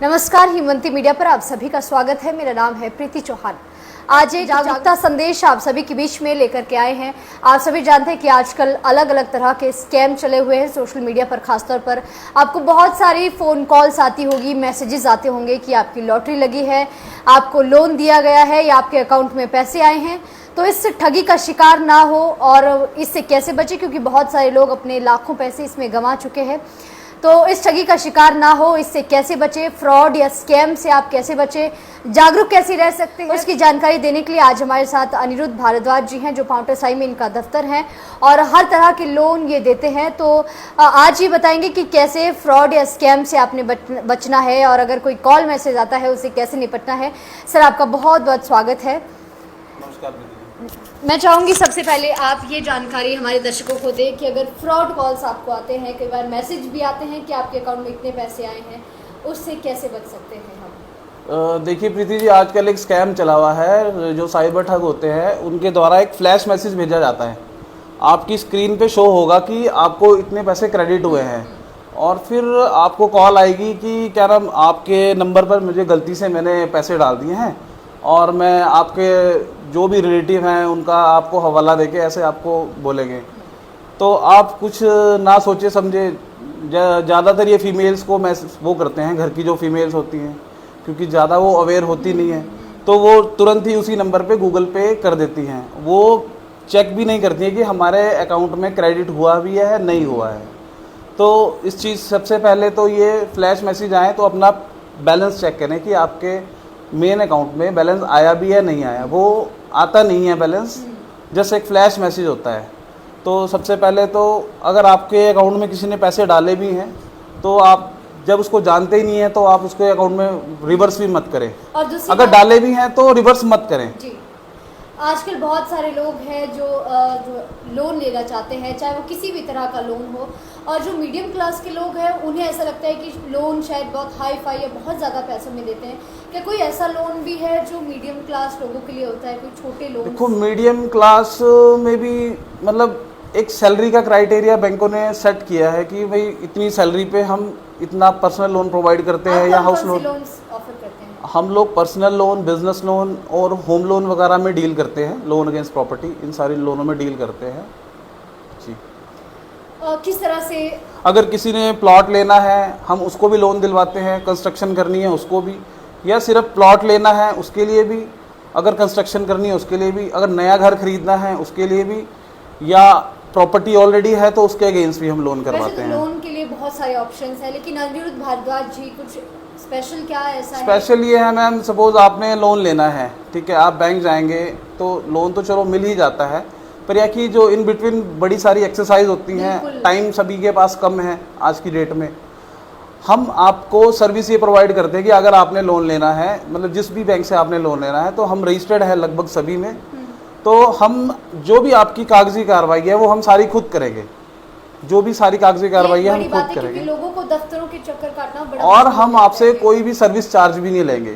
नमस्कार, हिमवंती मीडिया पर आप सभी का स्वागत है। मेरा नाम है प्रीति चौहान। आज एक जागरूकता संदेश आप सभी के बीच में लेकर के आए हैं। आप सभी जानते हैं कि आजकल अलग अलग तरह के स्कैम चले हुए हैं सोशल मीडिया पर। खासतौर पर आपको बहुत सारी फ़ोन कॉल्स आती होगी, मैसेजेस आते होंगे कि आपकी लॉटरी लगी है, आपको लोन दिया गया है या आपके अकाउंट में पैसे आए हैं। तो इस ठगी का शिकार ना हो और इससे कैसे बचे, क्योंकि बहुत सारे लोग अपने लाखों पैसे इसमें गंवा चुके हैं। तो इस ठगी का शिकार ना हो, इससे कैसे बचे, फ्रॉड या स्कैम से आप कैसे बचे, जागरूक कैसे रह सकते हैं, उसकी जानकारी देने के लिए आज हमारे साथ अनिरुद्ध भारद्वाज जी हैं, जो पाउंटा साई में इनका दफ्तर है और हर तरह के लोन ये देते हैं। तो आज ये बताएंगे कि कैसे फ्रॉड या स्कैम से आपने बचना है और अगर कोई कॉल मैसेज आता है उससे कैसे निपटना है। सर, आपका बहुत बहुत स्वागत है। नमस्कार। मैं चाहूँगी सबसे पहले आप ये जानकारी हमारे दर्शकों को दें कि अगर फ्रॉड कॉल्स आपको आते हैं, कई बार मैसेज भी आते हैं कि आपके अकाउंट में इतने पैसे आए हैं, उससे कैसे बच सकते हैं हम? देखिए प्रीति जी, आजकल एक स्कैम चला हुआ है। जो साइबर ठग होते हैं उनके द्वारा एक फ्लैश मैसेज भेजा जाता है। आपकी स्क्रीन पे शो होगा कि आपको इतने पैसे क्रेडिट हुए हैं और फिर आपको कॉल आएगी कि क्या नाम, आपके नंबर पर मुझे गलती से मैंने पैसे डाल दिए हैं और मैं आपके जो भी रिलेटिव हैं उनका आपको हवाला देके ऐसे आपको बोलेंगे। तो आप कुछ ना सोचे समझे, ज़्यादातर ये फीमेल्स को वो करते हैं, घर की जो फीमेल्स होती हैं, क्योंकि ज़्यादा वो अवेयर होती नहीं है, तो वो तुरंत ही उसी नंबर पे गूगल पे कर देती हैं। वो चेक भी नहीं करती हैं कि हमारे अकाउंट में क्रेडिट हुआ भी है नहीं हुआ है। तो इस चीज़ सबसे पहले तो ये फ्लैश मैसेज आए तो अपना बैलेंस चेक करें कि आपके मेन अकाउंट में बैलेंस आया भी है नहीं आया। वो आता नहीं है बैलेंस, जैसे एक फ्लैश मैसेज होता है। तो सबसे पहले तो अगर आपके अकाउंट में किसी ने पैसे डाले भी हैं तो आप जब उसको जानते ही नहीं है तो आप उसके अकाउंट में रिवर्स भी मत करें, और अगर डाले भी हैं तो रिवर्स मत करें जी। आजकल बहुत सारे लोग हैं जो लोन लेना चाहते हैं, चाहे वो किसी भी तरह का लोन हो, और जो मीडियम क्लास के लोग हैं उन्हें ऐसा लगता है कि लोन शायद बहुत हाई फाई या बहुत ज़्यादा पैसों में देते हैं। क्या कोई ऐसा लोन भी है जो मीडियम क्लास लोगों के लिए होता है, कोई छोटे लोन? देखो, मीडियम क्लास में भी मतलब एक सैलरी का क्राइटेरिया बैंकों ने सेट किया है कि भाई इतनी सैलरी पे हम इतना पर्सनल लोन प्रोवाइड करते हैं या हाउस लोन ऑफर करते हैं। हम लोग पर्सनल लोन, बिजनेस लोन और होम लोन वगैरह में डील करते हैं। लोन अगेंस्ट प्रॉपर्टी, इन सारी लोनों में डील करते हैं जी। किस तरह से? अगर किसी ने प्लॉट लेना है हम उसको भी लोन दिलवाते हैं, कंस्ट्रक्शन करनी है उसको भी, या सिर्फ प्लॉट लेना है उसके लिए भी, अगर कंस्ट्रक्शन करनी है उसके लिए भी, अगर नया घर खरीदना है उसके लिए भी, या प्रॉपर्टी ऑलरेडी है तो उसके अगेंस्ट भी हम लोन करवाते हैं। लोन के लिए बहुत सारे ऑप्शंस हैं, लेकिन अनिरुद्ध भारद्वाज जी कुछ स्पेशल क्या ऐसा है? स्पेशल ये है मैम, सपोज आपने लोन लेना है, ठीक है, आप बैंक जाएंगे तो लोन तो चलो मिल ही जाता है, पर यह कि जो इन बिटवीन बड़ी सारी एक्सरसाइज होती हैं, टाइम सभी के पास कम है आज की डेट में। हम आपको सर्विस ये प्रोवाइड करते हैं कि अगर आपने लोन लेना है, मतलब जिस भी बैंक से आपने लोन लेना है, तो हम रजिस्टर्ड है लगभग सभी में, तो हम जो भी आपकी कागजी कार्रवाई है वो हम सारी खुद करेंगे। जो भी सारी कागजी कार्रवाई है हम खुद करेंगे, लोगों को दफ्तरों के चक्कर काटना बड़ा, और हम आपसे कोई भी सर्विस चार्ज भी नहीं लेंगे,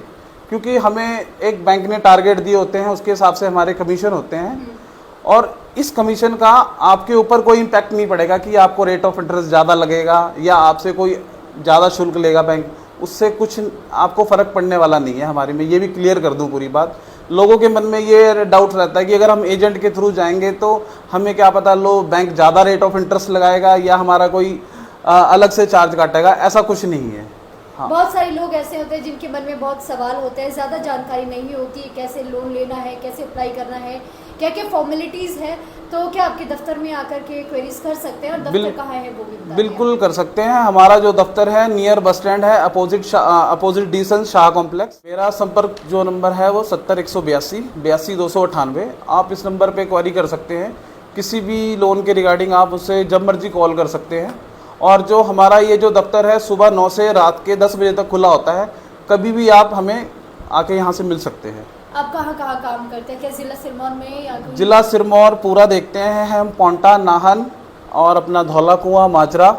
क्योंकि हमें एक बैंक ने टारगेट दिए होते हैं, उसके हिसाब से हमारे कमीशन होते हैं, और इस कमीशन का आपके ऊपर कोई इम्पैक्ट नहीं पड़ेगा कि आपको रेट ऑफ इंटरेस्ट ज़्यादा लगेगा या आपसे कोई ज़्यादा शुल्क लेगा बैंक, उससे कुछ आपको फ़र्क पड़ने वाला नहीं है हमारे में। ये भी क्लियर कर दूं पूरी बात। लोगों के मन में ये डाउट रहता है कि अगर हम एजेंट के थ्रू जाएंगे तो हमें क्या पता लो बैंक ज़्यादा रेट ऑफ इंटरेस्ट लगाएगा या हमारा कोई अलग से चार्ज काटेगा, ऐसा कुछ नहीं है। हाँ। बहुत सारे लोग ऐसे होते हैं जिनके मन में बहुत सवाल होते हैं, ज़्यादा जानकारी नहीं होती है, कैसे लोन लेना है, कैसे अप्लाई करना है, क्या क्या फॉर्मेलिटीज़ है। तो क्या आपके दफ्तर में आकर के क्वेरीज कर सकते हैं? और दफ्तर कहाँ है वो भी बताइए। बिल्कुल कर सकते हैं। हमारा जो दफ्तर है नियर बस स्टैंड है, अपोजिट डीसन शाह कॉम्प्लेक्स। मेरा संपर्क जो नंबर है वो 70 182 82 298। आप इस नंबर पे क्वेरी कर सकते हैं किसी भी लोन के रिगार्डिंग, आप उससे जब मर्जी कॉल कर सकते हैं। और जो हमारा ये जो दफ्तर है सुबह 9 से रात के 10 बजे तक खुला होता है, कभी भी आप हमें आके यहाँ से मिल सकते हैं। आप कहाँ कहाँ काम करते हैं? क्या जिला सिरमौर में या जिला सिरमौर पूरा देखते हैं हम, पाउंटा, नाहन और अपना धौला कुआं, माजरा,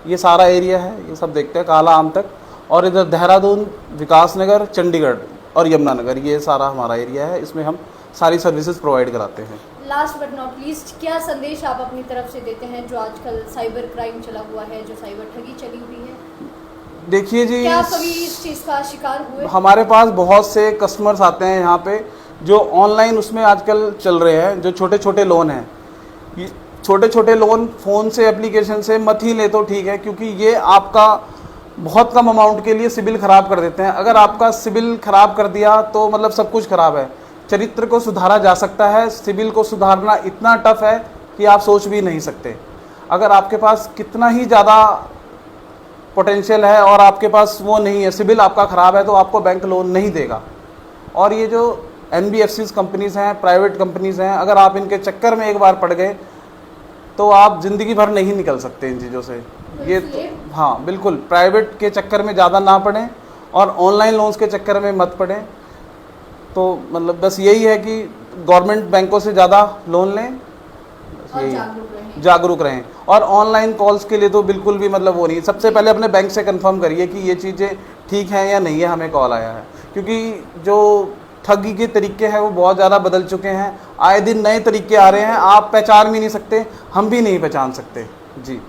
ये सारा एरिया है, ये सब देखते हैं, काला आम तक, और इधर देहरादून, विकास नगर, चंडीगढ़ और यमुनानगर, ये सारा हमारा एरिया है। इसमें हम सारी सर्विसेज प्रोवाइड कराते हैं। लास्ट बट नॉट लीस्ट, क्या संदेश आप अपनी तरफ से देते हैं जो आजकल साइबर क्राइम चला हुआ है, जो साइबर ठगी चली हुई है? देखिए जी, क्या आप कभी इस चीज का शिकार हुए? हमारे पास बहुत से कस्टमर्स आते हैं यहाँ पे जो ऑनलाइन उसमें आजकल चल रहे हैं, जो छोटे छोटे लोन हैं। ये छोटे छोटे लोन फ़ोन से एप्लीकेशन से मत ही ले तो ठीक है, क्योंकि ये आपका बहुत कम अमाउंट के लिए सिबिल ख़राब कर देते हैं। अगर आपका सिबिल ख़राब कर दिया तो मतलब सब कुछ ख़राब है। चरित्र को सुधारा जा सकता है, सिबिल को सुधारना इतना टफ है कि आप सोच भी नहीं सकते। अगर आपके पास कितना ही ज़्यादा पोटेंशियल है और आपके पास वो नहीं है, सिबिल आपका ख़राब है, तो आपको बैंक लोन नहीं देगा। और ये जो NBFCs कंपनीज़ हैं, प्राइवेट कंपनीज़ हैं, अगर आप इनके चक्कर में एक बार पड़ गए तो आप ज़िंदगी भर नहीं निकल सकते इन चीज़ों से। ये तो हाँ बिल्कुल, प्राइवेट के चक्कर में ज़्यादा ना पड़ें और ऑनलाइन लोन्स के चक्कर में मत पड़ें। तो मतलब बस यही है कि गवर्नमेंट बैंकों से ज़्यादा लोन लें, और यही जागरूक रहें। और ऑनलाइन कॉल्स के लिए तो बिल्कुल भी मतलब वो नहीं, सबसे पहले अपने बैंक से कंफर्म करिए कि ये चीज़ें ठीक हैं या नहीं है, हमें कॉल आया है। क्योंकि जो ठगी के तरीके हैं वो बहुत ज़्यादा बदल चुके हैं, आए दिन नए तरीके आ रहे हैं, आप पहचान भी नहीं सकते, हम भी नहीं पहचान सकते जी।